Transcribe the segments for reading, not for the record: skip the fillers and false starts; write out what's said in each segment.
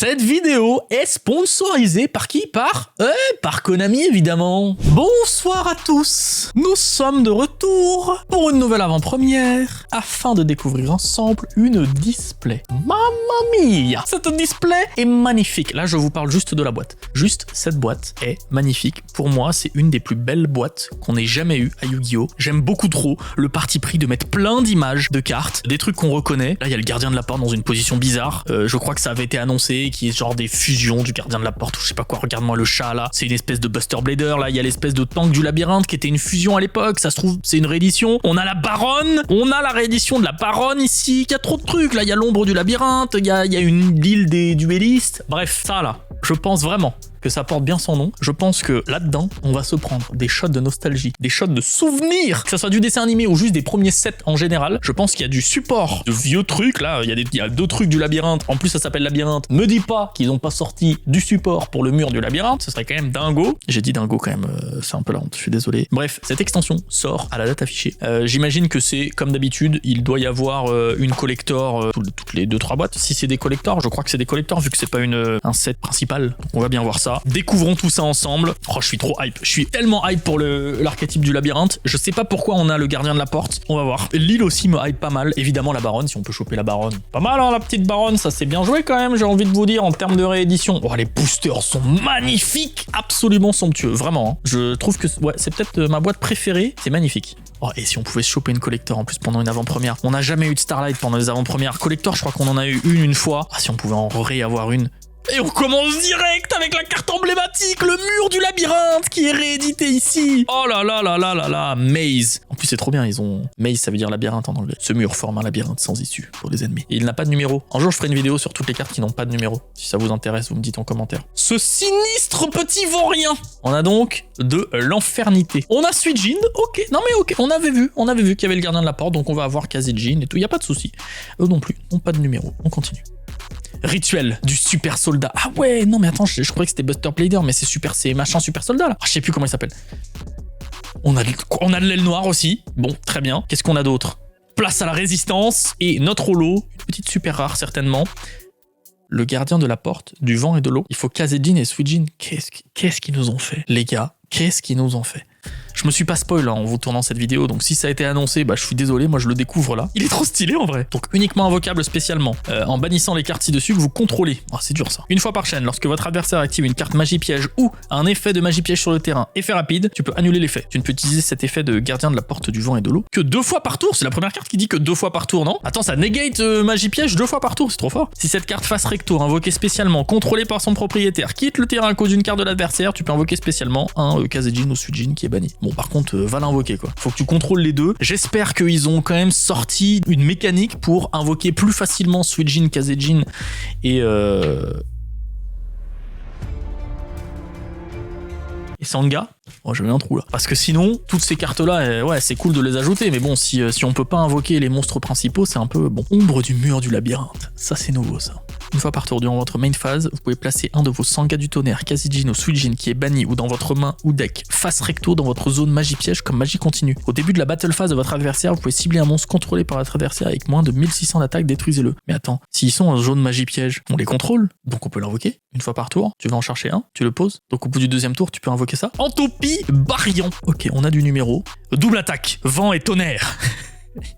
Cette vidéo est sponsorisée par qui? Par Konami évidemment. Bonsoir à tous. Nous sommes de retour pour une nouvelle avant-première afin de découvrir ensemble une display. Mamma mia! Cette display est magnifique. Là, je vous parle juste de la boîte. Juste cette boîte est magnifique. Pour moi, c'est une des plus belles boîtes qu'on ait jamais eues à Yu-Gi-Oh! J'aime beaucoup trop le parti pris de mettre plein d'images, de cartes, des trucs qu'on reconnaît. Là, il y a le gardien de la porte dans une position bizarre. Je crois que ça avait été annoncé, qui est genre des fusions du gardien de la porte ou je sais pas quoi. Regarde-moi le chat là. C'est une espèce de Buster Blader. Là, il y a l'espèce de tank du labyrinthe qui était une fusion à l'époque. Ça se trouve, c'est une réédition. On a la baronne. On a la réédition de la baronne ici. Il y a trop de trucs. Là, il y a l'ombre du labyrinthe. Il y a une l'île des duellistes. Bref, ça là. Je pense vraiment que ça porte bien son nom. Je pense que là-dedans, on va se prendre des shots de nostalgie, des shots de souvenirs, que ça soit du dessin animé ou juste des premiers sets en général. Je pense qu'il y a du support de vieux trucs. Là, il y a deux trucs du labyrinthe. En plus, ça s'appelle labyrinthe. Me dis pas qu'ils ont pas sorti du support pour le mur du labyrinthe. Ce serait quand même dingo. J'ai dit dingo quand même. C'est un peu la honte. Je suis désolé. Bref, cette extension sort à la date affichée. J'imagine que c'est comme d'habitude. Il doit y avoir une collector toutes les 2-3 boîtes. Si c'est des collectors, je crois que c'est des collectors vu que c'est pas un set principal. Donc on va bien voir ça. Découvrons tout ça ensemble. Oh, je suis trop hype. Je suis tellement hype pour l'archétype du labyrinthe. Je sais pas pourquoi on a le gardien de la porte. On va voir. L'île aussi me hype pas mal. Évidemment, la baronne, si on peut choper la baronne. Pas mal, hein, la petite baronne. Ça, c'est bien joué quand même, j'ai envie de vous dire, en termes de réédition. Oh, les boosters sont magnifiques. Absolument somptueux. Vraiment. Hein. Je trouve que ouais, c'est peut-être ma boîte préférée. C'est magnifique. Oh, et si on pouvait se choper une collector en plus pendant une avant-première. On n'a jamais eu de Starlight pendant les avant-premières. Collector, je crois qu'on en a eu une fois. Ah, si on pouvait en réavoir une. Et on commence direct avec la carte emblématique, le mur du labyrinthe qui est réédité ici. Oh là là là là là là, Maze. En plus c'est trop bien, Maze ça veut dire labyrinthe en anglais. Ce mur forme un labyrinthe sans issue pour les ennemis. Et il n'a pas de numéro. Un jour je ferai une vidéo sur toutes les cartes qui n'ont pas de numéro. Si ça vous intéresse, vous me dites en commentaire. Ce sinistre petit vaurien. On a donc de l'enfernité. On a Suijin, ok. Non mais ok, on avait vu qu'il y avait le gardien de la porte, donc on va avoir Kazejin et tout, y a pas de souci. Eux non plus, n'ont pas de numéro. On continue. Rituel du super soldat. Ah ouais, non mais attends, je croyais que c'était Buster Blader, mais c'est machin super soldat là. Ah, je sais plus comment il s'appelle. On a de l'aile noire aussi. Bon, très bien. Qu'est-ce qu'on a d'autre? Place à la résistance et notre holo, une petite super rare certainement. Le gardien de la porte, du vent et de l'eau. Il faut Kazejin et Suijin. Qu'est-ce qu'ils nous ont fait, les gars? Qu'est-ce qu'ils nous ont fait? Je me suis pas spoil en vous tournant cette vidéo, donc si ça a été annoncé, bah je suis désolé, moi je le découvre là. Il est trop stylé en vrai. Donc uniquement invocable spécialement, en bannissant les cartes ci-dessus que vous contrôlez. Oh, c'est dur ça. Une fois par chaîne, lorsque votre adversaire active une carte magie piège ou un effet de magie piège sur le terrain, effet rapide, tu peux annuler l'effet. Tu ne peux utiliser cet effet de gardien de la porte du vent et de l'eau que 2 fois par tour. C'est la première carte qui dit que 2 fois par tour, non? Attends, ça negate magie piège 2 fois par tour, c'est trop fort. Si cette carte face recto, invoquée spécialement, contrôlée par son propriétaire, quitte le terrain à cause d'une carte de l'adversaire, tu peux invoquer spécialement un Kazejin ou Suijin qui est banni. Bon, par contre, va l'invoquer quoi. Faut que tu contrôles les deux. J'espère qu'ils ont quand même sorti une mécanique pour invoquer plus facilement Suijin, Kazejin et Sanga. Oh, j'avais un trou là. Parce que sinon, toutes ces cartes-là, ouais, c'est cool de les ajouter, mais bon, si on peut pas invoquer les monstres principaux, c'est un peu bon. Ombre du mur du labyrinthe. Ça, c'est nouveau, ça. Une fois par tour durant votre main phase, vous pouvez placer un de vos Sanga du tonnerre, Kazejin ou Suijin qui est banni ou dans votre main ou deck, face recto dans votre zone magie piège comme magie continue. Au début de la battle phase de votre adversaire, vous pouvez cibler un monstre contrôlé par votre adversaire avec moins de 1600 d'attaque, détruisez-le. Mais attends, s'ils sont en zone magie piège, on les contrôle, donc on peut l'invoquer. Une fois par tour, tu vas en chercher un, tu le poses. Donc au bout du deuxième tour, tu peux invoquer ça. Entopie Barian. Ok, on a du numéro. Double attaque, vent et tonnerre.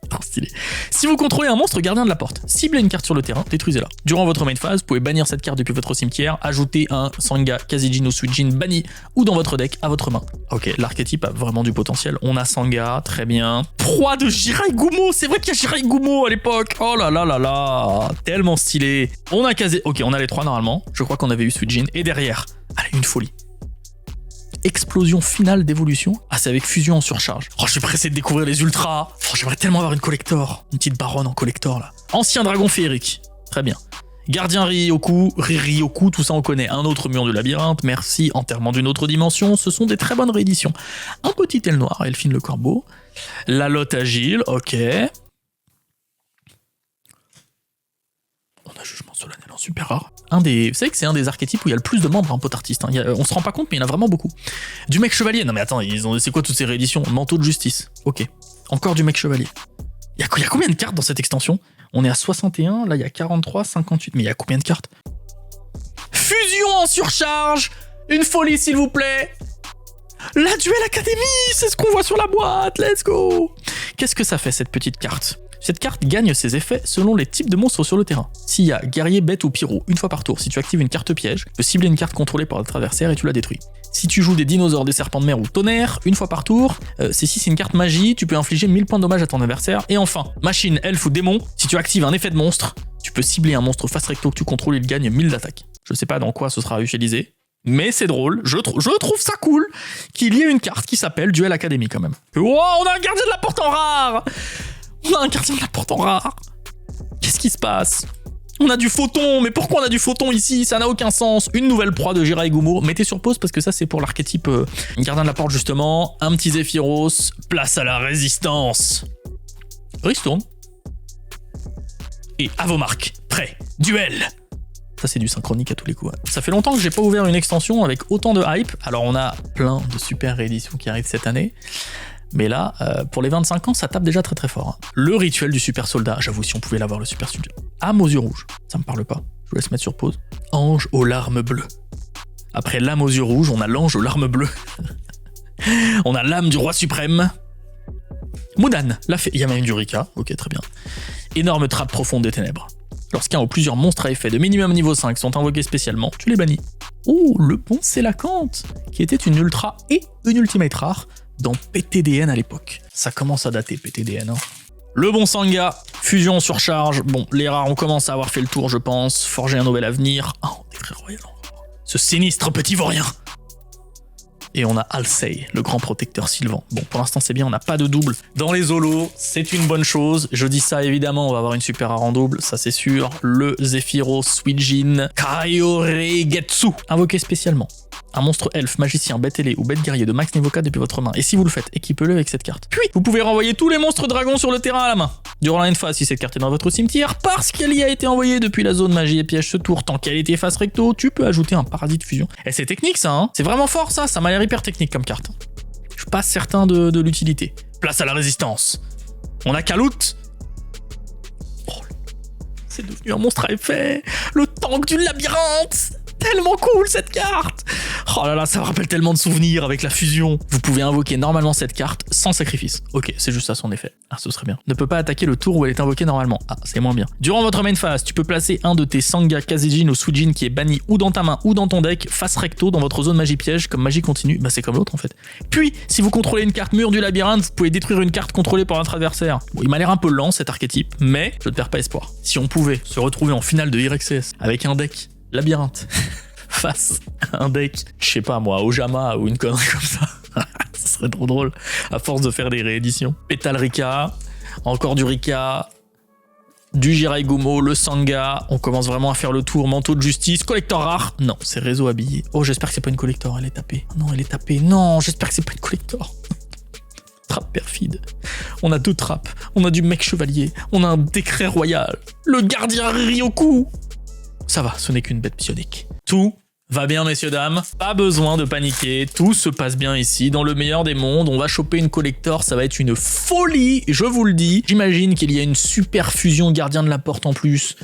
Trop stylé. Si vous contrôlez un monstre gardien de la porte, ciblez une carte sur le terrain, détruisez-la. Durant votre main phase, vous pouvez bannir cette carte depuis votre cimetière, ajouter un Sanga, Kazejin ou Suijin banni ou dans votre deck à votre main. Ok, l'archétype a vraiment du potentiel. On a Sanga, très bien. Proie de Jirai Gumo, c'est vrai qu'il y a Jirai Gumo à l'époque. Oh là là là là, tellement stylé. On a Ok, on a les 3 normalement. Je crois qu'on avait eu Suijin. Et derrière, allez, une folie. Explosion finale d'évolution. Ah, c'est avec fusion en surcharge. Oh, je suis pressé de découvrir les ultras. Oh, j'aimerais tellement avoir une collector. Une petite baronne en collector, là. Ancien dragon féerique. Très bien. Gardien Ryoku, tout ça on connaît. Un autre mur du labyrinthe, merci. Enterrement d'une autre dimension. Ce sont des très bonnes rééditions. Un petit aile noire, Elphine le corbeau. La lotte agile, ok. On a jugement solennel en super rare. Vous savez que c'est un des archétypes où il y a le plus de membres, un pot artiste. Hein. On se rend pas compte, mais il y en a vraiment beaucoup. Du mec chevalier. Non mais attends, c'est quoi toutes ces rééditions? Manteau de justice. Ok. Encore du mec chevalier. Il y a combien de cartes dans cette extension? On est à 61, là il y a 43, 58. Mais il y a combien de cartes? Fusion en surcharge. Une folie, s'il vous plaît. La Duel Academy, c'est ce qu'on voit sur la boîte. Let's go. Qu'est-ce que ça fait, cette petite carte ? Cette carte gagne ses effets selon les types de monstres sur le terrain. S'il y a guerrier, bête ou pyro, une fois par tour, si tu actives une carte piège, tu peux cibler une carte contrôlée par votre adversaire et tu la détruis. Si tu joues des dinosaures, des serpents de mer ou tonnerre, une fois par tour, si c'est une carte magie, tu peux infliger 1000 points de dommage à ton adversaire. Et enfin, machine, elfe ou démon, si tu actives un effet de monstre, tu peux cibler un monstre face recto que tu contrôles et il gagne 1000 d'attaque. Je sais pas dans quoi ce sera utilisé, mais c'est drôle, je trouve ça cool qu'il y ait une carte qui s'appelle Duel Academy quand même. Wow, on a un gardien de la porte en rare. On a un gardien de la porte en rare. Qu'est-ce qui se passe ? On a du photon, mais pourquoi on a du photon ici ? Ça n'a aucun sens. Une nouvelle proie de Jiraiya Gumo. Mettez sur pause parce que ça c'est pour l'archétype gardien de la porte justement. Un petit Zephyros, place à la résistance. Ristourne. Et à vos marques, prêt, duel. Ça c'est du synchronique à tous les coups. Ça fait longtemps que j'ai pas ouvert une extension avec autant de hype. Alors on a plein de super rééditions qui arrivent cette année. Mais là, pour les 25 ans, ça tape déjà très très fort. Le rituel du super soldat, j'avoue si on pouvait l'avoir le super soldat. Âme aux yeux rouges, ça me parle pas, je vous laisse mettre sur pause. Ange aux larmes bleues. Après l'âme aux yeux rouges, on a l'ange aux larmes bleues. On a l'âme du roi suprême. Mudan, la fée, il y a même du Rika, ok très bien. Énorme trappe profonde des ténèbres. Lorsqu'un ou plusieurs monstres à effet de minimum niveau 5 sont invoqués spécialement, tu les bannis. Oh, le bon Sélacanthe, qui était une ultra et une ultimate rare dans PTDN à l'époque. Ça commence à dater PTDN. Hein. Le bon Sanga, fusion en surcharge. Bon, les rares on commence à avoir fait le tour je pense. Forger un nouvel avenir. Oh, décret royal. Ce sinistre petit vaurien. Et on a Alcei, le grand protecteur sylvan. Bon, pour l'instant c'est bien, on n'a pas de double dans les holos, c'est une bonne chose. Je dis ça évidemment, on va avoir une super rare en double, ça c'est sûr. Le Zephyros Suijin Kaioregetsu, invoqué spécialement. Un monstre elfe, magicien, bête ailée ou bête guerrier de max niveau 4 depuis votre main. Et si vous le faites, équipez-le avec cette carte. Puis, vous pouvez renvoyer tous les monstres dragons sur le terrain à la main. Durant la phase, si cette carte est dans votre cimetière, parce qu'elle y a été envoyée depuis la zone magie et piège ce tour, tant qu'elle était face recto, tu peux ajouter un paradis de fusion. Et c'est technique ça, hein. C'est vraiment fort ça m'a l'air hyper technique comme carte. Je suis pas certain de l'utilité. Place à la résistance. On a Kalout. Oh, c'est devenu un monstre à effet. Le tank du labyrinthe. Tellement cool cette carte. Oh là là, ça me rappelle tellement de souvenirs avec la fusion. Vous pouvez invoquer normalement cette carte sans sacrifice. Ok, c'est juste ça son effet. Ah, ce serait bien. Ne peut pas attaquer le tour où elle est invoquée normalement. Ah, c'est moins bien. Durant votre main phase, tu peux placer un de tes Sanga, Kazejin ou Suijin qui est banni ou dans ta main ou dans ton deck face recto dans votre zone magie piège comme magie continue. Bah c'est comme l'autre en fait. Puis, si vous contrôlez une carte mur du labyrinthe, vous pouvez détruire une carte contrôlée par votre adversaire. Bon, il m'a l'air un peu lent cet archétype, mais je ne perds pas espoir. Si on pouvait se retrouver en finale de IRXS avec un deck labyrinthe face à un deck, je sais pas moi, Ojama ou une connerie comme ça. Ça serait trop drôle, à force de faire des rééditions. Pétale Rika, encore du Rika, du Jiraiya Gumo, le Sanga, on commence vraiment à faire le tour, manteau de justice, collector rare, non, c'est réseau habillé. Oh, j'espère que c'est pas une collector, elle est tapée. Non, elle est tapée, non, j'espère que c'est pas une collector. Trappe perfide. On a deux trappes, on a du mec chevalier, on a un décret royal, le gardien Ryoku. Ça va, ce n'est qu'une bête psionique. Tout va bien, messieurs, dames. Pas besoin de paniquer. Tout se passe bien ici. Dans le meilleur des mondes, on va choper une collector. Ça va être une folie, je vous le dis. J'imagine qu'il y a une super fusion gardien de la porte en plus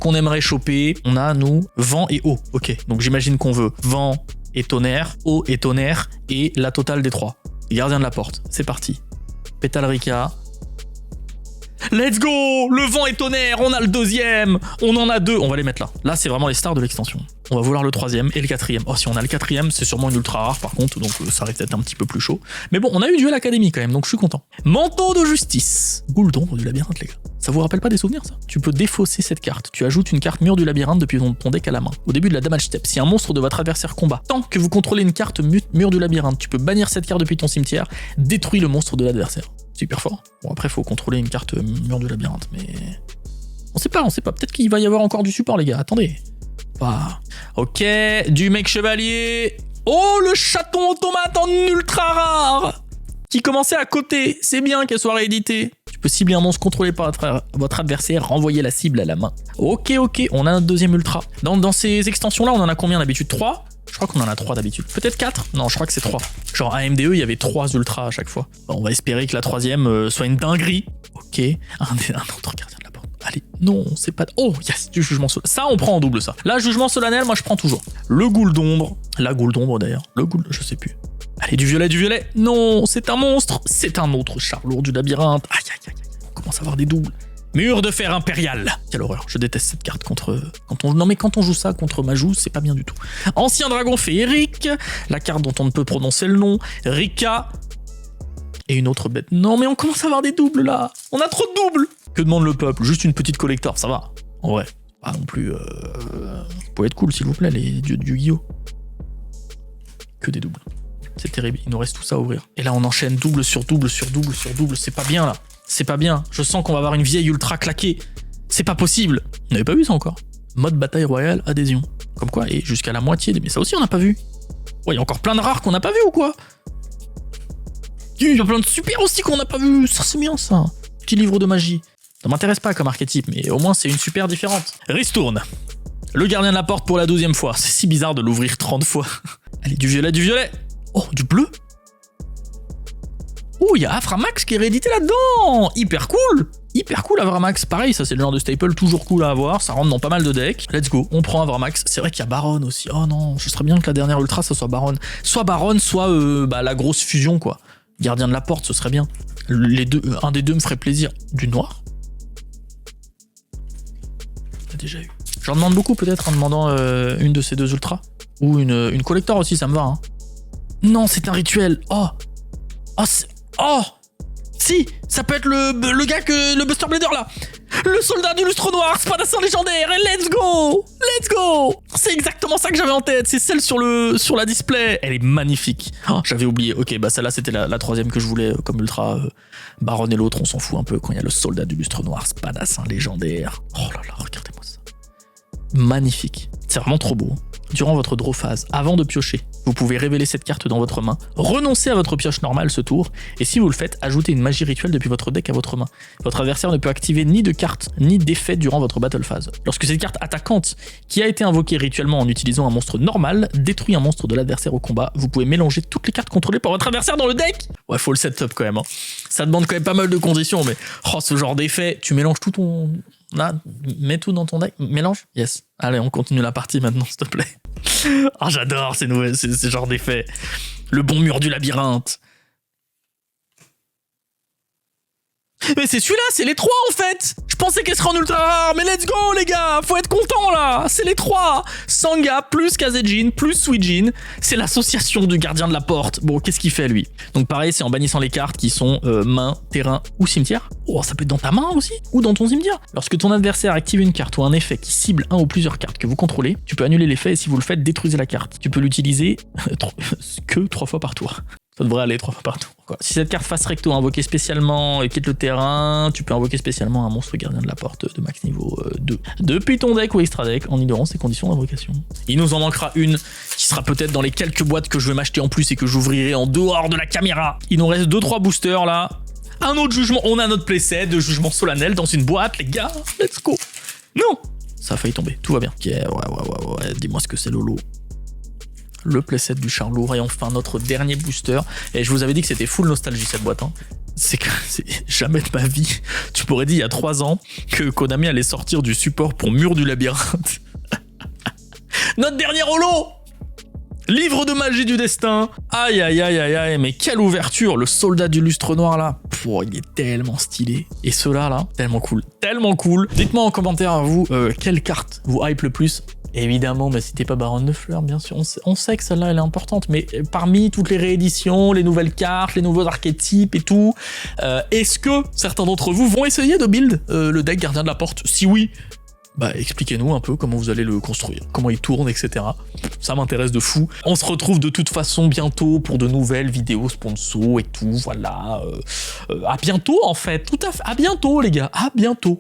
qu'on aimerait choper. On a, nous, vent et eau. Ok, donc j'imagine qu'on veut vent et tonnerre, eau et tonnerre, et la totale des trois. Gardien de la porte, c'est parti. Pétale Rika. Let's go! Le vent et tonnerre, on a le deuxième! On en a deux, on va les mettre là. Là, c'est vraiment les stars de l'extension. On va vouloir le troisième et le quatrième. Oh, si on a le quatrième, c'est sûrement une ultra rare par contre, donc ça risque d'être un petit peu plus chaud. Mais bon, on a eu Duel Academy quand même, donc je suis content. Manteau de justice. Boule d'ombre du labyrinthe, les gars. Ça vous rappelle pas des souvenirs, ça? Tu peux défausser cette carte. Tu ajoutes une carte mur du labyrinthe depuis ton deck à la main. Au début de la damage step, si un monstre de votre adversaire combat, tant que vous contrôlez une carte mur du labyrinthe, tu peux bannir cette carte depuis ton cimetière, détruis le monstre de l'adversaire. Super fort. Bon, après, faut contrôler une carte mur du labyrinthe, mais... On sait pas. Peut-être qu'il va y avoir encore du support, les gars. Attendez. Bah... Ok, du mec chevalier. Oh, le chaton automate en ultra rare qui commençait à côté. C'est bien qu'elle soit rééditée. Tu peux cibler un monstre contrôlé par votre adversaire, renvoyer la cible à la main. Ok, on a notre deuxième ultra. Dans ces extensions-là, on en a combien d'habitude? 3? Je crois qu'on en a 3 d'habitude. Peut-être 4? Non, je crois que c'est 3. Genre à MDE, il y avait 3 ultras à chaque fois. Bon, on va espérer que la troisième soit une dinguerie. Ok, un autre gardien de la porte. Allez, non, c'est pas... Oh, yes, du jugement solennel. Ça, on prend en double, ça. Là, jugement solennel, moi, je prends toujours. Le goule d'ombre. La goule d'ombre, d'ailleurs. Le goule... Je sais plus. Allez, du violet, du violet. Non, c'est un monstre. C'est un autre charlour du labyrinthe. Aïe, aïe, aïe, aïe. On commence à avoir des doubles. Mur de fer impérial. Quelle horreur. Je déteste cette carte contre... Non, mais quand on joue ça contre Majou, c'est pas bien du tout. Ancien dragon féerique. La carte dont on ne peut prononcer le nom. Rika. Et une autre bête. Non, mais on commence à avoir des doubles, là. On a trop de doubles. Que demande le peuple? Juste une petite collector, ça va. En vrai. Pas non plus... Vous pouvez être cool, s'il vous plaît, les dieux du Yu-Gi-Oh! Que des doubles. C'est terrible. Il nous reste tout ça à ouvrir. Et là, on enchaîne double sur double sur double sur double. C'est pas bien, là. C'est pas bien. Je sens qu'on va avoir une vieille ultra claquée. C'est pas possible. On n'avait pas vu ça encore. Mode bataille royale, adhésion. Comme quoi, et jusqu'à la moitié des... Mais ça aussi, on n'a pas vu. Ouais, il y a encore plein de rares qu'on n'a pas vu ou quoi? Il y a plein de super aussi qu'on n'a pas vu. Ça, c'est bien, ça. Petit livre de magie. Ça m'intéresse pas comme archétype, mais au moins, c'est une super différente. Ristourne. Le gardien de la porte pour la 12e fois. C'est si bizarre de l'ouvrir 30 fois. Allez, du violet, du violet. Oh, du bleu. Oh, il y a Avramax qui est réédité là-dedans. Hyper cool. Hyper cool, Avramax. Pareil, ça, c'est le genre de staple toujours cool à avoir. Ça rentre dans pas mal de decks. Let's go. On prend Avramax. C'est vrai qu'il y a Baronne aussi. Oh non, ce serait bien que la dernière ultra, ça soit Baronne. Soit Baronne, soit la grosse fusion, quoi. Gardien de la porte, ce serait bien. Les deux, un des deux me ferait plaisir. Du noir. On a déjà eu. J'en demande beaucoup peut-être en demandant une de ces deux ultras. Ou une collector aussi, ça me va. Hein. Non, c'est un rituel. Oh. Oh, oh. Si, ça peut être le gars que... Le Buster Blader, là. Le soldat du lustre noir, spadassin légendaire, et let's go. Let's go. C'est exactement ça que j'avais en tête. C'est celle sur la display. Elle est magnifique. Oh, j'avais oublié. Ok, bah celle-là, c'était la troisième que je voulais comme ultra. Baronne et l'autre, on s'en fout un peu quand il y a le soldat du lustre noir, spadassin légendaire. Oh là là, regardez-moi ça. Magnifique. C'est vraiment trop beau. Durant votre draw phase, avant de piocher, vous pouvez révéler cette carte dans votre main, renoncer à votre pioche normale ce tour, et si vous le faites, ajoutez une magie rituelle depuis votre deck à votre main. Votre adversaire ne peut activer ni de carte, ni d'effet durant votre battle phase. Lorsque cette carte attaquante, qui a été invoquée rituellement en utilisant un monstre normal, détruit un monstre de l'adversaire au combat, vous pouvez mélanger toutes les cartes contrôlées par votre adversaire dans le deck. Ouais, faut le setup quand même. Hein. Ça demande quand même pas mal de conditions, mais oh, ce genre d'effet, tu mélanges tout ton... Là, mets tout dans ton deck. Mélange. Yes. Allez, on continue la partie maintenant, s'il te plaît. Oh, j'adore ces genres d'effets. Le bon mur du labyrinthe. Mais c'est celui-là, c'est les trois en fait. Je pensais qu'elle serait en ultra rare, mais let's go les gars, faut être content là. C'est les trois. Sanga plus Kazejin plus Suijin. C'est l'association du gardien de la porte. Bon, qu'est-ce qu'il fait lui? Donc pareil, c'est en bannissant les cartes qui sont main, terrain ou cimetière. Oh, ça peut être dans ta main aussi ou dans ton cimetière. Lorsque ton adversaire active une carte ou un effet qui cible un ou plusieurs cartes que vous contrôlez, tu peux annuler l'effet et si vous le faites, détruisez la carte. Tu peux l'utiliser que 3 fois par tour. Ça devrait aller 3 fois par tour. Si cette carte face recto invoquée spécialement et quitte le terrain, tu peux invoquer spécialement un monstre gardien de la porte de max niveau 2. Depuis ton deck ou extra deck, en ignorant ses conditions d'invocation. Il nous en manquera une qui sera peut-être dans les quelques boîtes que je vais m'acheter en plus et que j'ouvrirai en dehors de la caméra. Il nous reste 2-3 boosters là. Un autre jugement, on a notre playset de jugement solennel dans une boîte, les gars. Let's go. Non, ça a failli tomber, tout va bien. Ok, ouais, dis-moi ce que c'est Lolo. Le playset du Charlour et enfin notre dernier booster. Et je vous avais dit que c'était full nostalgie cette boîte. Hein. C'est jamais de ma vie. Tu m'aurais dit il y a 3 ans que Konami allait sortir du support pour Mur du Labyrinthe. Notre dernier holo! Livre de magie du destin. Aïe aïe aïe aïe aïe, mais quelle ouverture, le soldat du lustre noir là. Pouh, il est tellement stylé. Et ceux-là là, tellement cool. Tellement cool. Dites-moi en commentaire à vous, quelle carte vous hype le plus. Évidemment, bah, si t'es pas Baronne de Fleurs, bien sûr, on sait que celle-là, elle est importante, mais parmi toutes les rééditions, les nouvelles cartes, les nouveaux archétypes et tout, est-ce que certains d'entre vous vont essayer de build le deck Gardien de la Porte? Si oui, bah expliquez-nous un peu comment vous allez le construire, comment il tourne, etc. Ça m'intéresse de fou. On se retrouve de toute façon bientôt pour de nouvelles vidéos sponsors et tout, voilà. À bientôt en fait, tout à fait, à bientôt les gars, à bientôt.